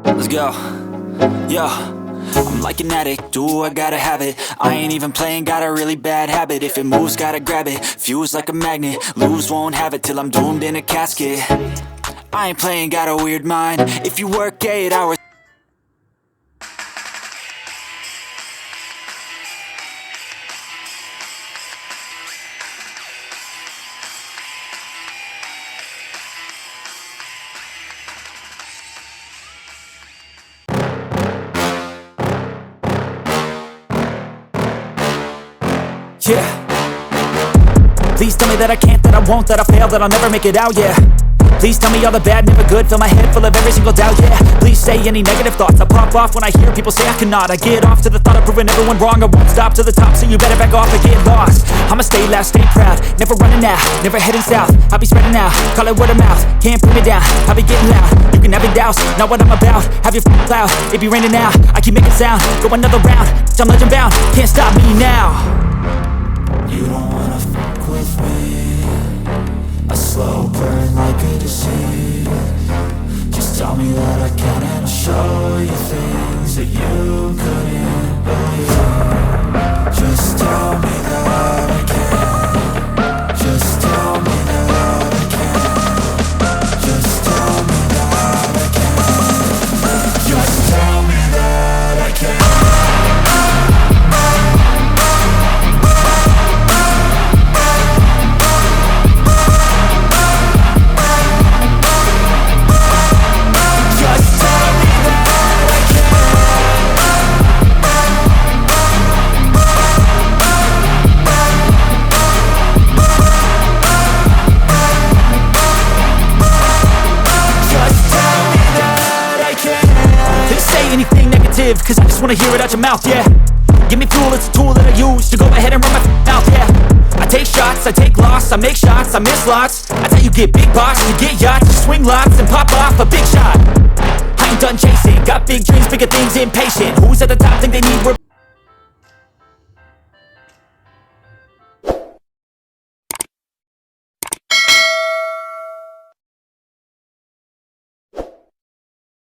Let's go. Yo, I'm like an addict, do I gotta have it. I ain't even playing, got a really bad habit. If it moves, gotta grab it, fuse like a magnet. Lose, won't have it till I'm doomed in a casket. I ain't playing, got a weird mind. If you work 8 hours Yeah. Please tell me that I can't, that I won't, that I fail, that I'll never make it out, yeah. Please tell me all the bad, never good, fill my head full of every single doubt, yeah. Please say any negative thoughts, I pop off when I hear people say I cannot. I get off to the thought of proving everyone wrong, I won't stop to the top, so you better back off and get lost. I'ma stay loud, stay proud, never running out, never heading south. I'll be spreading out, call it word of mouth, can't put me down, I'll be getting loud. You can have your doubts, not what I'm about, have your cloud, it be raining now. I keep making sound, go another round, I'm legend bound, can't stop me now. You don't wanna fuck with me. A slow burn like a disease. Just tell me that I can and I'll show you things that you couldn't believe. Just tell me that I can. Just tell me that I can. Just tell me that I can. Just tell me that I can. Cause I just wanna hear it out your mouth, yeah. Give me fuel, it's a tool that I use to go ahead and run my mouth, yeah. I take shots, I take loss, I make shots, I miss lots. That's how you get big box, you get yachts, you swing lots and pop off a big shot. I ain't done chasing, got big dreams, bigger things, impatient. Who's at the top think they need